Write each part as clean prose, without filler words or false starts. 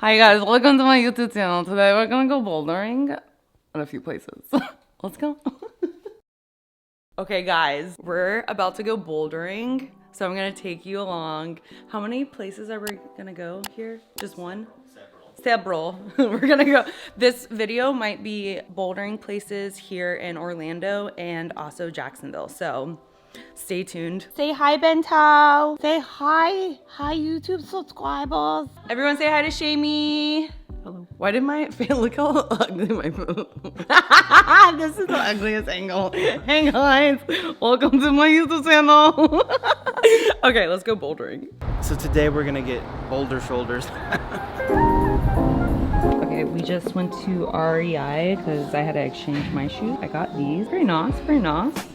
Hi guys, welcome to my YouTube channel. Today we're gonna go bouldering at a few places. Let's go. Okay guys, we're about to go bouldering. So I'm gonna take you along. How many places are we gonna go here? Just one? Several. We're gonna go. This video might be bouldering places here in Orlando and also Jacksonville. So stay tuned. Say hi, Bento. Say hi. Hi, YouTube subscribers. Everyone say hi to Shamey. Hello. Why did my face look how ugly my This is the ugliest angle. Hey guys, welcome to my YouTube channel. Okay, let's go bouldering. So today we're gonna get boulder shoulders. Okay, we just went to REI because I had to exchange my shoes. I got these. Very nice, very nice.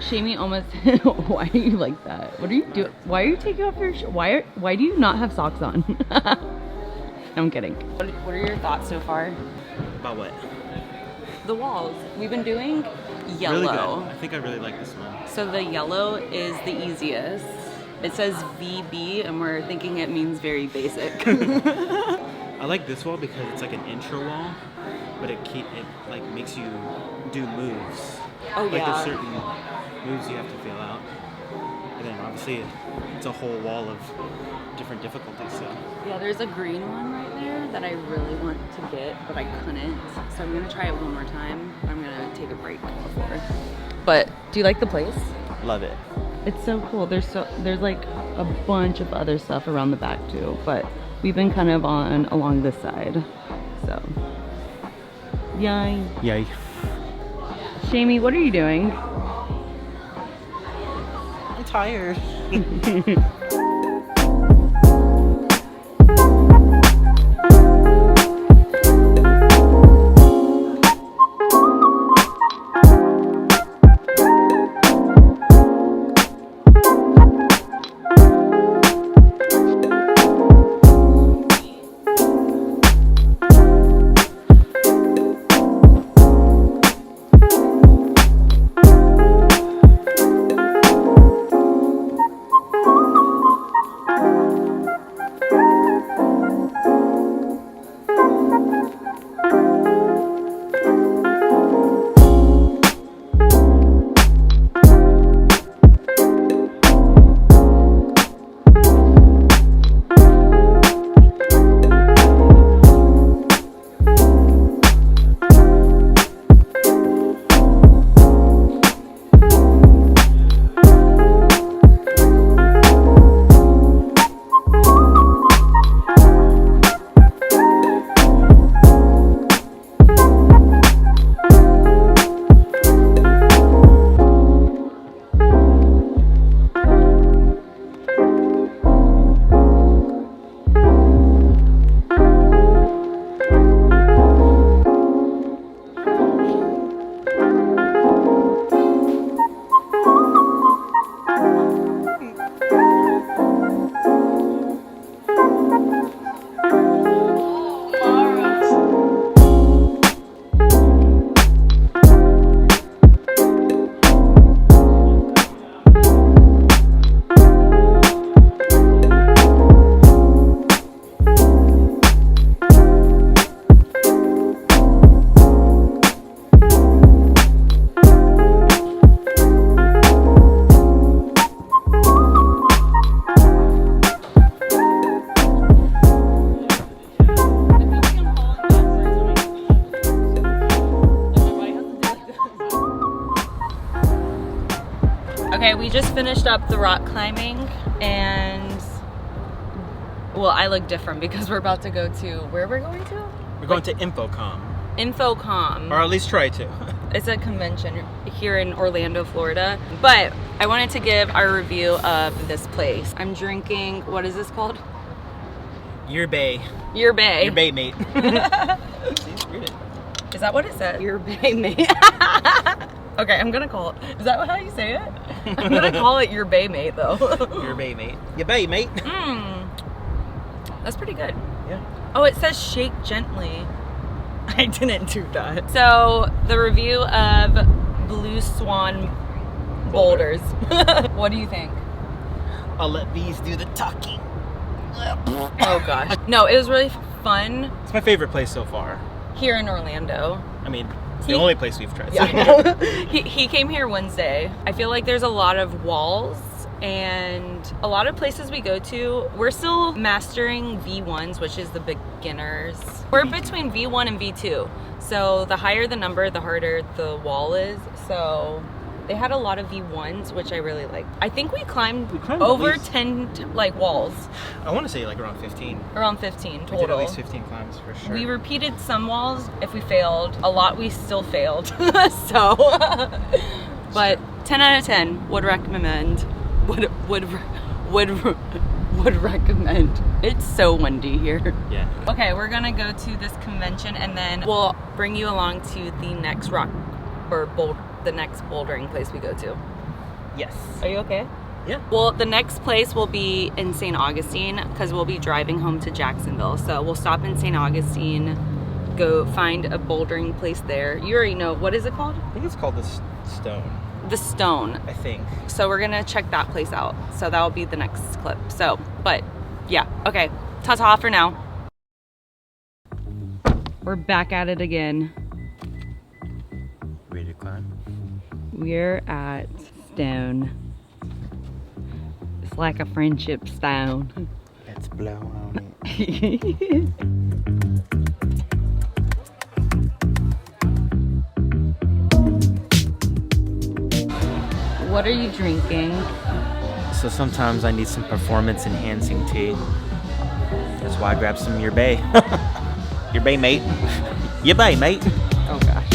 Shamey almost. Why are you like that? What are you doing? Why are you taking off your why do you not have socks on? I'm kidding. What are your thoughts so far? About what? The walls. We've been doing yellow. Really good. I think I really like this one. So the yellow is the easiest. It says VB and we're thinking it means very basic. I like this wall because it's like an intro wall, but it like makes you do moves. Oh like yeah. there's certain moves you have to feel out, and then obviously it's a whole wall of different difficulties. So yeah, there's a green one right there that I really want to get, but I couldn't. So I'm gonna try it one more time. I'm gonna take a break before. But do you like the place? love it. It's so cool. There's like a bunch of other stuff around the back too, but we've been kind of along this side. So yay. Yay. Shamey, what are you doing? I'm tired. just finished up the rock climbing, and well, I look different because we're about to go to, where we're going to? We're going to Infocom. Infocom. Or at least try to. It's a convention here in Orlando, Florida. But I wanted to give our review of this place. I'm drinking, what is this called? Yerba. Yerba. Yerba, mate. See, read it. Is that what it said? Yerba, mate. Okay, I'm gonna call it. Is that how you say it? I'm gonna call it Yerba, mate, though. Yerba, mate. Yerba, mate. That's pretty good. Yeah. Oh, it says shake gently. I didn't do that. So, the review of Blue Swan boulders. What do you think? I'll let these do the talking. Oh gosh. No, it was really fun. It's my favorite place so far. Here in Orlando. I mean, it's the only place we've tried. Yeah. He came here Wednesday. I feel like there's a lot of walls, and a lot of places we go to, we're still mastering V1s, which is the beginners. We're between V1 and V2. So the higher the number, the harder the wall is. So they had a lot of V1s, which I really like. I think we climbed over 10 like walls. I want to say like around 15. Around 15 total. We did at least 15 climbs for sure. We repeated some walls if we failed. A lot we still failed. So, but 10 out of 10 would recommend. Would recommend. It's so windy here. Yeah. Okay, we're gonna go to this convention, and then we'll bring you along to the next the next bouldering place we go to. Yes. Are you okay? Yeah. Well, the next place will be in St. Augustine because we'll be driving home to Jacksonville. So we'll stop in St. Augustine, go find a bouldering place there. You already know, what is it called? I think it's called the Stone. The Stone. I think. So we're gonna check that place out. So that will be the next clip. So, but yeah, okay. Ta-ta for now. We're back at it again. Ready to climb? We're at Stone. It's like a friendship stone. Let's blow on it. What are you drinking? So sometimes I need some performance enhancing tea. That's why I grabbed some Yerba. Yerba, mate. Yerba, mate. Oh gosh.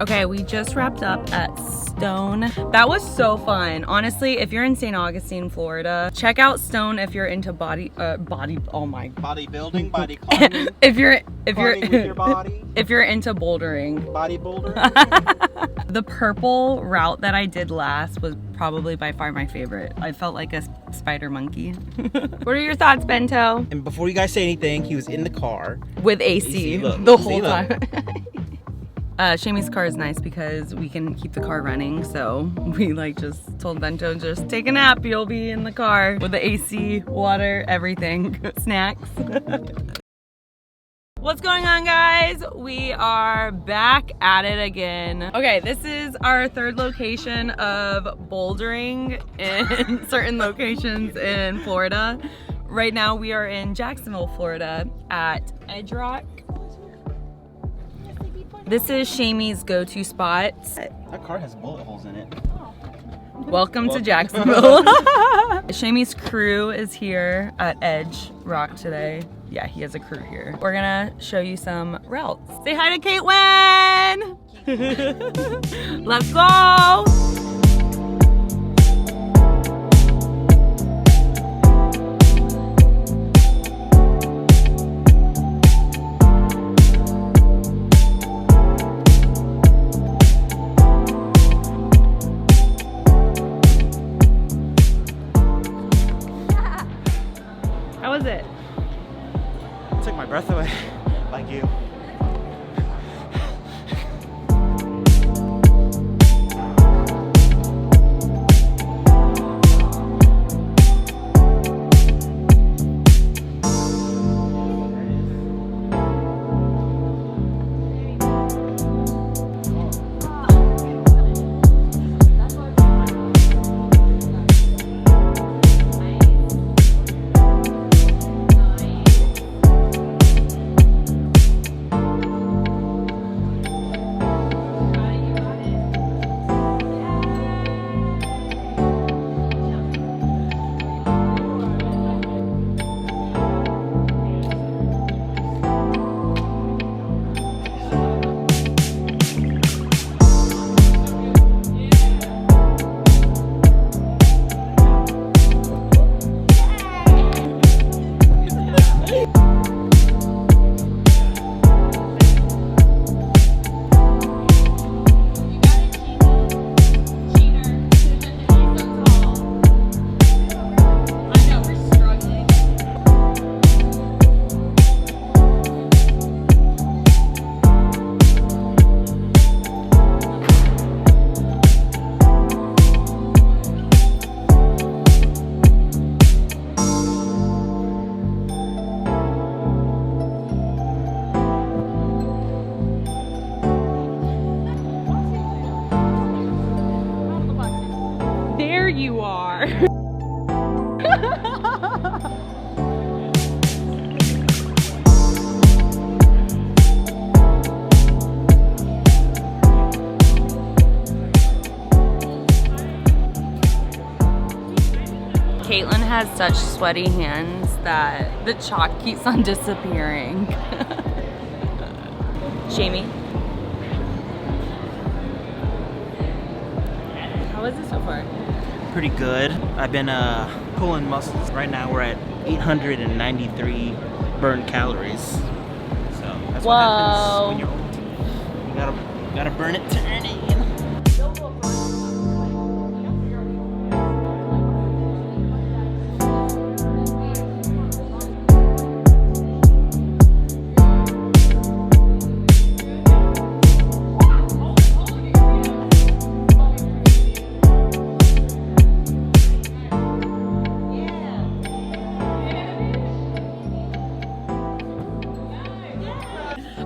Okay, we just wrapped up at Stone. That was so fun. Honestly, if you're in St. Augustine, Florida, check out Stone if you're into Bodybuilding, body climbing. if you're With your body. if you're into bouldering. Body boulder. The purple route that I did last was probably by far my favorite. I felt like a spider monkey. What are your thoughts, Bento? And before you guys say anything, he was in the car With AC, look, the see, whole look. time. Shamey's car is nice because we can keep the car running, so we like just told Bento, just take a nap, you'll be in the car with the AC, water, everything, snacks. What's going on, guys? We are back at it again. Okay, this is our third location of bouldering in certain locations in Florida. Right now we are in Jacksonville, Florida at Edge Rock. This is Shamey's go-to spot. That car has bullet holes in it. Welcome to Jacksonville. Shamey's crew is here at Edge Rock today. Yeah, he has a crew here. We're gonna show you some routes. Say hi to Caitlin! Let's go! How was it? Took my breath away, like you. There you are. Caitlin has such sweaty hands that the chalk keeps on disappearing. Shamey, how is it so far? Pretty good. I've been pulling muscles. Right now we're at 893 burned calories. So that's what happens when you're old. You gotta burn it turning.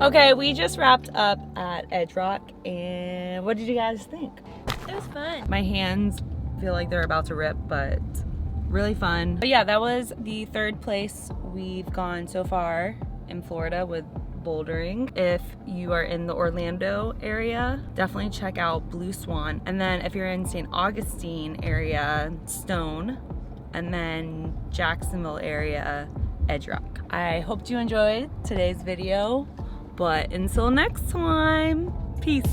Okay, we just wrapped up at Edge Rock, and what did you guys think? It was fun. My hands feel like they're about to rip, but really fun. But yeah, that was the third place we've gone so far in Florida with bouldering. If you are in the Orlando area, definitely check out Blue Swan. And then if you're in St. Augustine area, Stone. And then Jacksonville area, Edge Rock. I hope you enjoyed today's video, but until next time, peace.